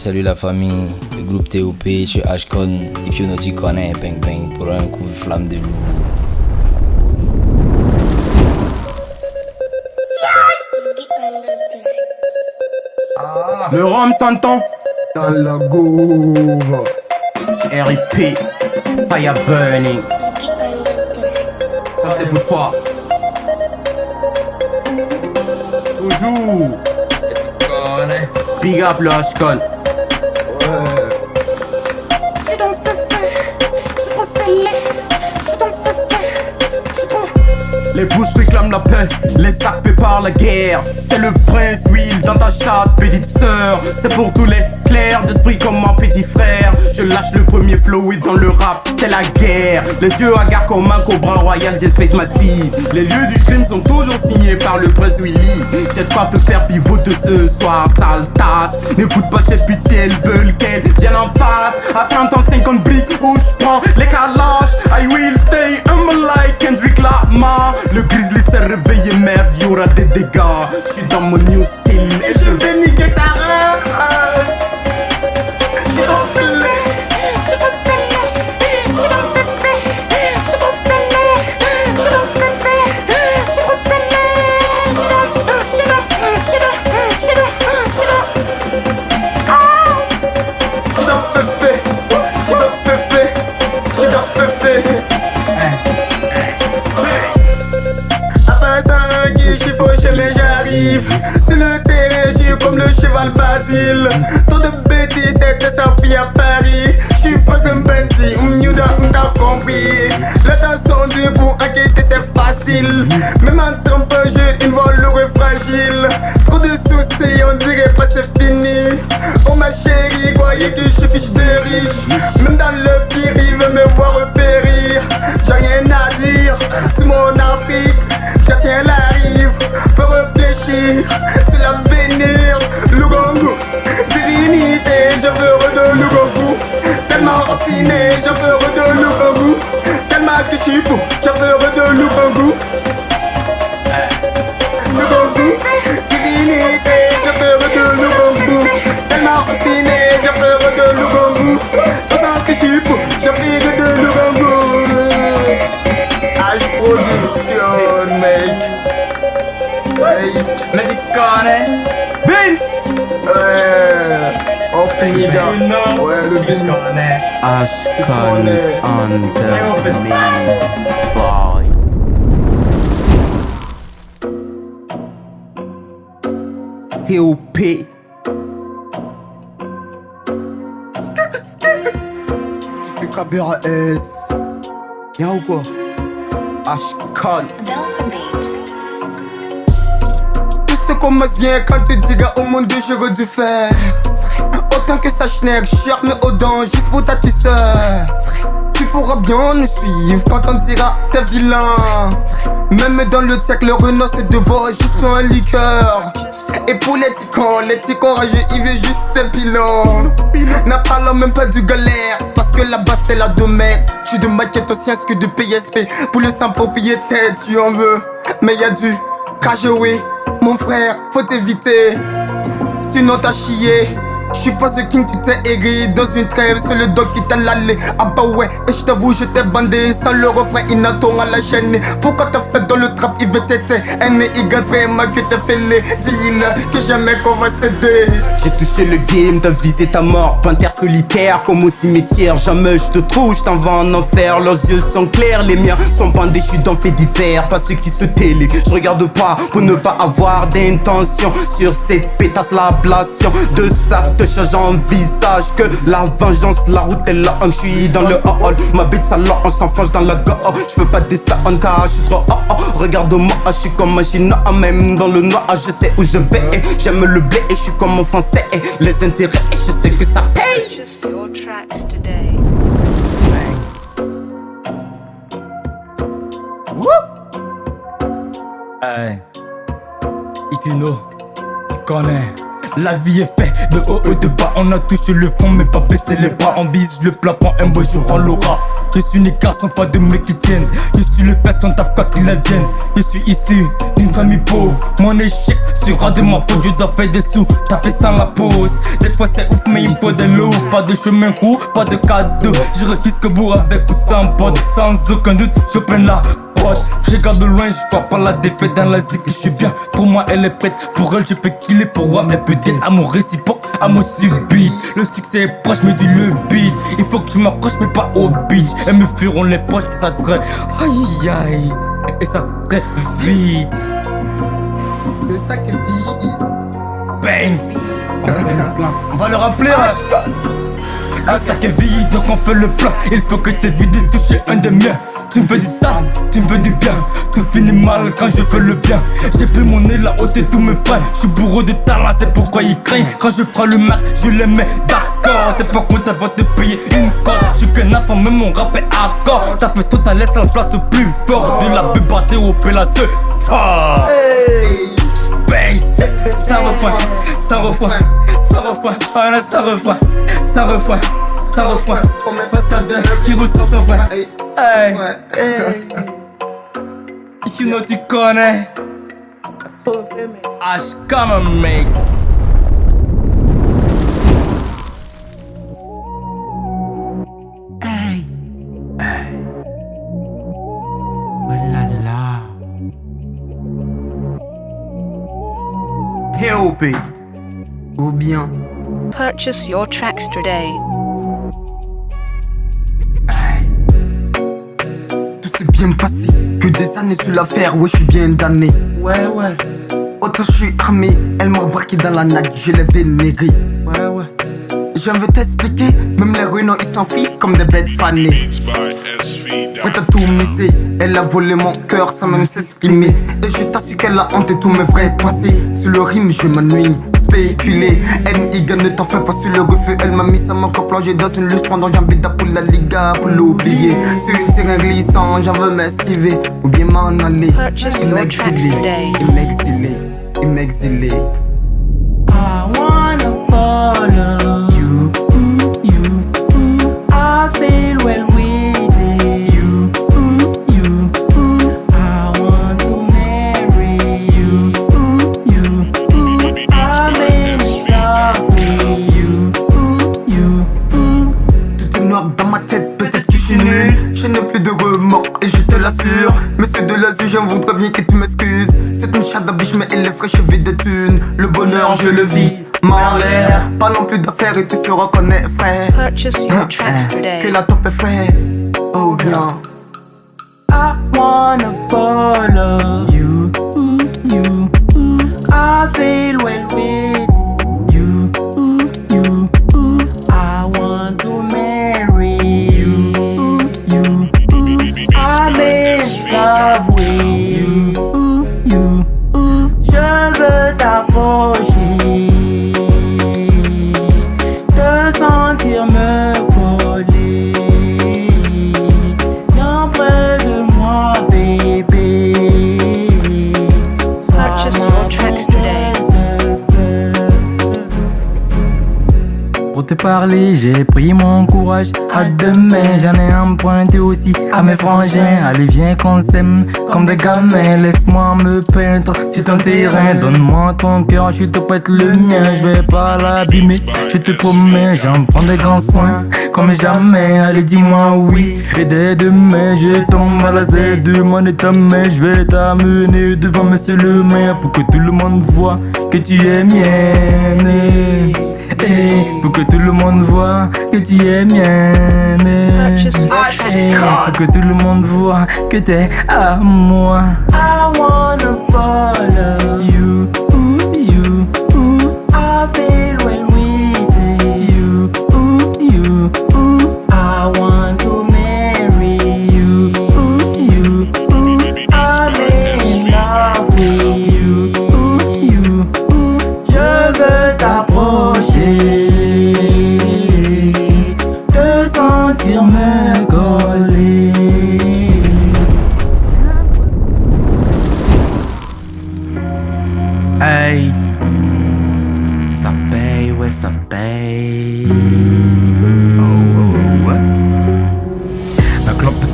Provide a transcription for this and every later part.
salut la famille, le groupe TOP, je suis Ashcon, if you know tu connais, bang bang, pour un coup de flamme de loup. Le rhum s'entend dans la gouve. RIP, fire burning. Ça c'est pour toi. Toujours. Big up le Ashcon. Les bouches réclament la paix, les sacs préparent la guerre. C'est le prince Will dans ta chatte, petite sœur. C'est pour tous les clairs d'esprit comme mon petit frère. Je lâche le premier flow et dans le rap, c'est la guerre. Les yeux hagards comme un cobra royal, j'inspecte ma cible. Les lieux du crime sont toujours signés par le prince Willy. J'ai de quoi te faire pivoter ce soir, sale tasse. N'écoute pas cette pitié, elles veulent qu'elle vienne en face. À 30 ans, 50 briques où je prends les calages. I will stay humble like Kendrick Lamar. Le grizzly s'est réveillé, merde, y'aura des dégâts. J'suis dans mon new style et je vais niquer ta race. J'suis dans le filet, j'suis dans le filet, j'suis dans le pépé, j'suis dans le filet, j'suis dans le pépé, j'suis dans le filet, j'suis dans mais j'arrive. Sur le terrain, j'suis comme le cheval Basile. Tant de bêtises, c'était sa fille à Paris. J'suis pas un bandit, t'as compris. L'attention pour encaisser c'est facile. Même en trompe, j'ai une voix lourde et fragile. Trop de soucis, on dirait pas c'est fini. Oh ma chérie, croyez que j'suis fiche de riche. Même dans le pire, il veut me voir périr. J'ai rien à dire, c'est mon Afrique. J'attiens la rive, faut réfléchir, c'est l'avenir. Lugongo, divinité, je veux de Lugongo. Tellement obstiné, je veux de Lugongo. Tellement que j'suis beau, je veux de Lugongo. Lugongo, divinité, je veux de Lugongo. Tellement obstiné, je veux de Lugongo. Tellement que j'suis beau, je veux de Lugongo. H Production, mec. Mais tu connais Vince. On finit dans. Ouais, le Vince. Ashcon on the mix, boy. TOP. Tu peux S. Y'a ou quoi? Ashcon. Tout se commence bien quand tu dis gars au monde j'aurais dû faire autant que ça schneck, charme aux dents juste pour ta sœur. Tu pourras bien nous suivre quand on dira t'es vilain. Même dans le tech, le Renault se dévore juste pour un liqueur. Et pour les petits courageux, il veut juste un pilon. N'a pas là même pas du galère, parce que là-bas c'est la domaine. J'suis de maquette aussi que de PSP. Pour le simple propriétaire, tu en veux. Mais y'a du KGW, mon frère, faut t'éviter. Sinon t'as chié. J'suis pas ce king, tu t'es aigri dans une trêve. C'est le dog qui t'a l'allé. Ah bah ouais, et j't'avoue, je t'ai bandé. Sans le refrain, il n'attend à la chaîne. Pourquoi t'as fait dans le trap, il veut t'aider. Il garde vraiment que t'as fait les. Dis-le que jamais qu'on va céder. J'ai touché le game, t'as visé ta mort. Panthère solitaire, comme au cimetière. Jamais j'te trouve, j't'envoie en enfer. Leurs yeux sont clairs, les miens sont bandés. J'suis dans fait divers, pas ceux qui se télé. J'regarde pas pour ne pas avoir d'intention. Sur cette pétasse, l'ablation de ça te change en visage. Que la vengeance, la route est là. J'suis dans le hall, ma bête ça là, on s'enfonce dans la go. J'peux pas descendre car j'suis trop regarde-moi, j'suis comme un chinois. Même dans le noir, je sais où je vais. J'aime le blé et j'suis comme un français. Les intérêts, et je sais que ça paye. Hey, if you know, tu connais. La vie est faite de haut et de bas. On a touché le fond mais pas baissé les bras. On vise le plafond, un beau jour on l'aura. Je suis né garçon, pas de mecs qui tiennent. Je suis le personne, t'as quoi qu'il advienne. Je suis issu d'une famille pauvre. Mon échec sera de ma faute, je dois faire des sous. T'as fait sans la pause. Des fois c'est ouf, mais il me faut de l'eau. Pas de chemin court, pas de cadeau. J'irai jusqu'au bout avec ou sans pote. Sans aucun doute, je prends la pote. Je regarde de loin, je vois pas la défaite dans la zik. Je suis bien, pour moi elle est prête. Pour elle, je peux killer, pour moi elle peut être amour réciproque, amour subit. Le succès est proche, me dit le beat. Il faut que tu m'accroches, mais pas au beach. Elles me feront les poches et ça très. Aïe aïe. Et ça très vite. Le sac est vide. Banks. On va le remplir. Un sac est vide, donc on fait le plein. Il faut que t'évites de toucher un des miens. Tu me veux du sale, tu me veux du bien. Tout finit mal quand je fais le bien. J'ai pris mon nez là haut et tous mes freins. Je suis bourreau de talent, c'est pourquoi ils craignent. Quand je prends le Mac, je les mets d'accord. T'es pas content, va te payer une corde. Je suis qu'un enfant, même mon rap est hardcore. T'as fait tout, t'as laissé la place au plus fort. De la bébâté au pélasseux. Fort. Banks, sans refrain, sans refrain, sans refrain, voilà, sans refrain, sans refrain, sans refrain. On met pas ça de Qui roule sans son frein. Hey, ouais. you know tu connais. Ashkama mate. Hey. Oh là là. T.O.P. Ou bien Purchase your tracks today. tout s'est bien passé. Que des années sur l'affaire, ouais, je suis bien damné. Ouais, ouais. Autant je suis armé, elle m'a braqué dans la nague, je l'ai vénéré. Ouais, ouais. Je veux t'expliquer, même les ruines ils s'enfuient comme des bêtes fanées. Ouais, t'as tout misé, elle a volé mon cœur sans même s'exprimer. Et je t'assure qu'elle a hanté tous mes vrais passés. Sur le rime, je m'ennuie. Spéculer, N.I.G. ne t'en fais pas sur le refus. Elle m'a mis sa main pour plonger dans une lustre pendant j'embêta pour la liga, pour l'oublier. Sur une terrain glissant, j'en veux m'esquiver ou bien m'en aller. Purchase your tracks today. Il m'exilé. I wanna follow you, I feel well with you, I want to marry you, I'm in love with you. Tout est noir dans ma tête, peut-être que je suis nul. Je n'ai plus de remords et je te l'assure. Monsieur de l'azur, j'en voudrais bien que tu m'excuses. C'est une chatte biche mais elle est fraîche vide de thunes. Le bonheur je le vis, m'en l'air. Parlons plus d'affaires et tu se reconnais frère. Purchase your tracks Que today. la top est frais, oh bien. I wanna follow you, I feel well with you, I want to marry you, I'm in love with you. Je veux t'approcher, te sentir me coller. Viens près de moi, bébé. Purchase your tracks today. Pour te parler, j'ai pris mon courage à deux mains. J'en ai emprunté aussi à mes frangins. Allez, viens qu'on s'aime comme des gamins. Laisse-moi me peindre sur ton terrain. Donne-moi ton cœur, je te prête le mien. Je vais pas l'abîmer, je te promets. J'en prends des grands soins comme jamais. Allez, dis-moi oui. Et dès demain, je tombe à la Z. Demande ta main, je vais t'amener devant monsieur le maire. Pour que tout le monde voit que tu es mienne. Pour que tout le monde voit que tu es mienne. Purchase your tracks today. Pour que tout le monde voit que t'es à moi. I wanna follow you, I feel well with you, I want to marry you, I'm in love with you. Je veux t'approcher, te sentir me coller.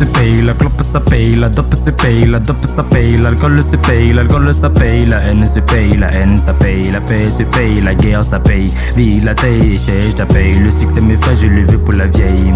se paye, la clope ça paye, la dope se paye, la dope ça paye, l'alcool se paye, l'alcool ça paye, la haine se paye, la haine ça paye, la paix se paye, la guerre ça paye, vie la taille, je t'appelle, le succès me fait, je le veux pour la vieille.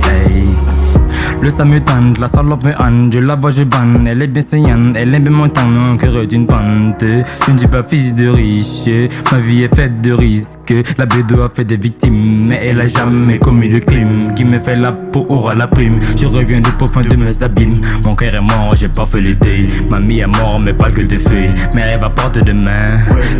Hey. Le ça me tente, la salope me hante, je la vois, je banne, elle est bien saignante, elle aime bien mon temps, mon cœur est une pente. Je ne suis pas fils de riche, ma vie est faite de risques. La bédo a fait des victimes, mais elle a jamais commis de crime. Qui me fait la peau aura la prime. Je reviens du profond de mes abîmes. Mon cœur est mort, j'ai pas fait le deuil. Mamie est mort, mais pas que de feuilles. Mes rêves apportent de main,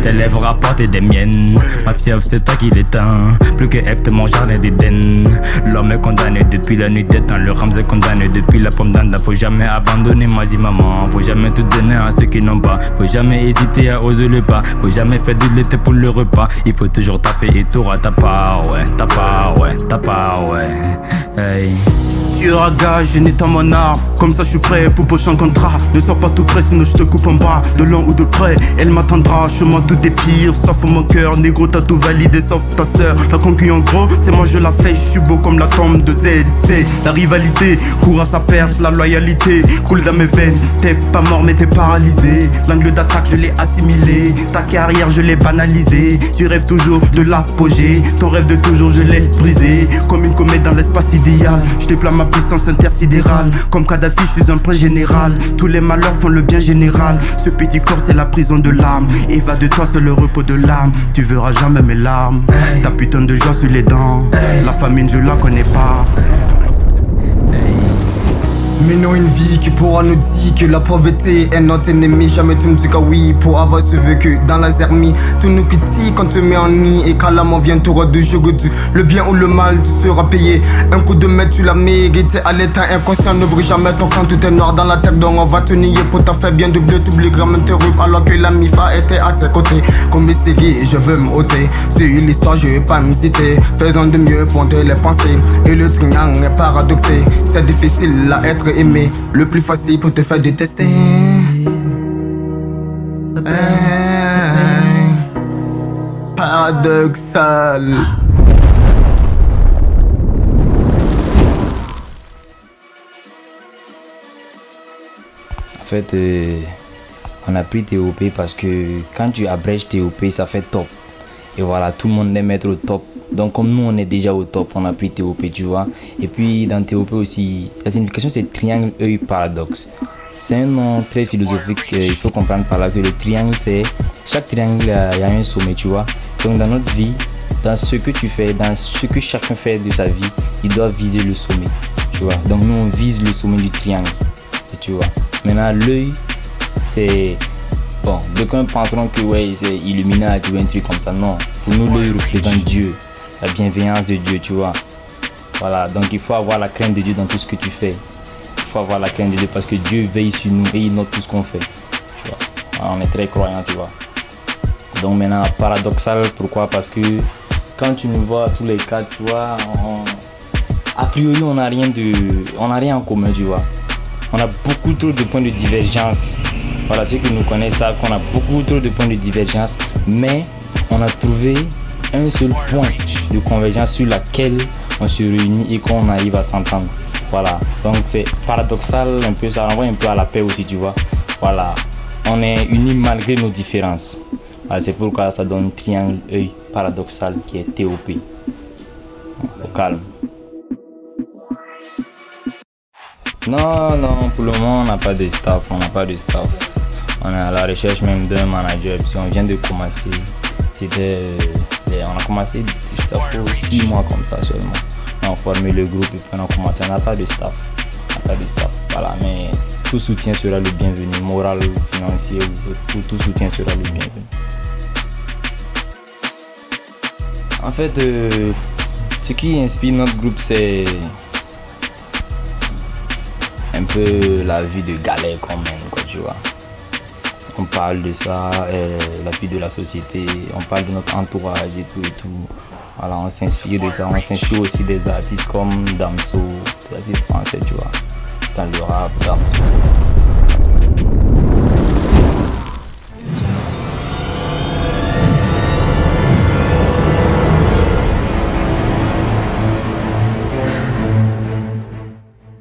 tes lèvres apportent des miennes. Ma fièvre, c'est toi qui l'éteins. Plus que F de mon jardin d'Éden. L'homme est condamné depuis la nuit des temps. Le rame est condamné depuis la pomme d'Anda. Faut jamais abandonner, moi dis maman. Faut jamais tout donner à ceux qui n'ont pas. Faut jamais hésiter à oser le pas. Faut jamais faire de l'été pour le repas. Il faut toujours taffer et tout à ta part, ouais. Ta part, ouais. Ta part, ouais. Hey. Tueur à gage, je n'ai dans mon arme. Comme ça je suis prêt pour prochain contrat. Ne sois pas tout près sinon je te coupe en bras. De loin ou de près, elle m'attendra. Chemin tout est pire, sauf mon cœur. Négro t'as tout validé sauf ta sœur. La concu en gros, c'est moi je la fais. Je suis beau comme la tombe de ZC. La rivalité court à sa perte, la loyalité coule dans mes veines. T'es pas mort mais t'es paralysé. L'angle d'attaque je l'ai assimilé. Ta carrière je l'ai banalisé. Tu rêves toujours de l'apogée. Ton rêve de toujours je l'ai brisé. Comme une comète dans l'espace idéal. Je déploie ma puissance intersidérale. Comme Kadhafi je suis un prince général. Tous les malheurs font le bien général. Ce petit corps c'est la prison de l'âme. Et va de toi c'est le repos de l'âme. Tu verras jamais mes larmes. Ta putain de joie sur les dents. La famine je la connais pas. Menons une vie qui pourra nous dire que la pauvreté est notre ennemi. Jamais tu ne dis que oui pour avoir ce vœu que dans la zermie tout nous critique quand te met en nid. Et quand la mort vient t'auras de jour du le bien ou le mal tu seras payé. Un coup de maître tu l'as mérité. À l'état inconscient n'ouvre jamais ton camp. Tout est noir dans la tête donc on va te nier. Pour t'as fait bien de bleu t'oublies gramme te rup. Alors que la mifa était à tes côtés. Comme Essegui je veux me ôter. C'est l'histoire je vais pas me citer. Faisons de mieux pour te les pensées. Et le triangle est paradoxé. C'est difficile à être aimé, le plus facile pour te faire détester. Paradoxal. En fait, on a pris TOP parce que quand tu abrèges TOP, ça fait top. Et voilà, tout le monde aime être au top. Donc comme nous on est déjà au top, on a pris TOP, tu vois. Et puis dans TOP aussi, la signification c'est triangle œil paradoxe. C'est un nom très philosophique, il faut comprendre par là que le triangle c'est... Chaque triangle il y a un sommet, tu vois. Donc dans notre vie, dans ce que tu fais, dans ce que chacun fait de sa vie, il doit viser le sommet, tu vois. Donc nous on vise le sommet du triangle, tu vois. Maintenant l'œil c'est... Bon, d'aucuns penseront que ouais, c'est Illuminati ou un truc comme ça, non. Pour nous l'œil représente Dieu. La bienveillance de Dieu, tu vois. Voilà, donc il faut avoir la crainte de Dieu dans tout ce que tu fais. Il faut avoir la crainte de Dieu parce que Dieu veille sur nous et il note tout ce qu'on fait. Tu vois. Alors, on est très croyants, tu vois. Donc maintenant, paradoxal, pourquoi? Parce que quand tu nous vois à tous les cas, tu vois, a priori, on n'a rien en commun, tu vois. On a beaucoup trop de points de divergence. Voilà, ceux qui nous connaissent savent qu'on a beaucoup trop de points de divergence, mais on a trouvé un seul point de convergence sur laquelle on se réunit et qu'on arrive à s'entendre. Voilà, donc c'est paradoxal un peu, ça renvoie un peu à la paix aussi, tu vois. Voilà, on est unis malgré nos différences. Voilà, c'est pourquoi ça donne triangle œil paradoxal qui est TOP. Au calme. Non, pour le moment on n'a pas de staff, On est à la recherche même d'un manager puisqu'on vient de commencer. On a commencé pour 6 mois comme ça seulement. On a formé le groupe et puis on a commencé. On n'a pas de staff. Voilà, mais tout soutien sera le bienvenu. Moral, financier, tout soutien sera le bienvenu. En fait, ce qui inspire notre groupe, c'est un peu la vie de galère quand même, quoi, tu vois. On parle de ça, la vie de la société, on parle de notre entourage et tout. Voilà, on s'inspire de ça, on s'inspire aussi des artistes comme Damso, des artistes français, tu vois, dans le rap, Damso.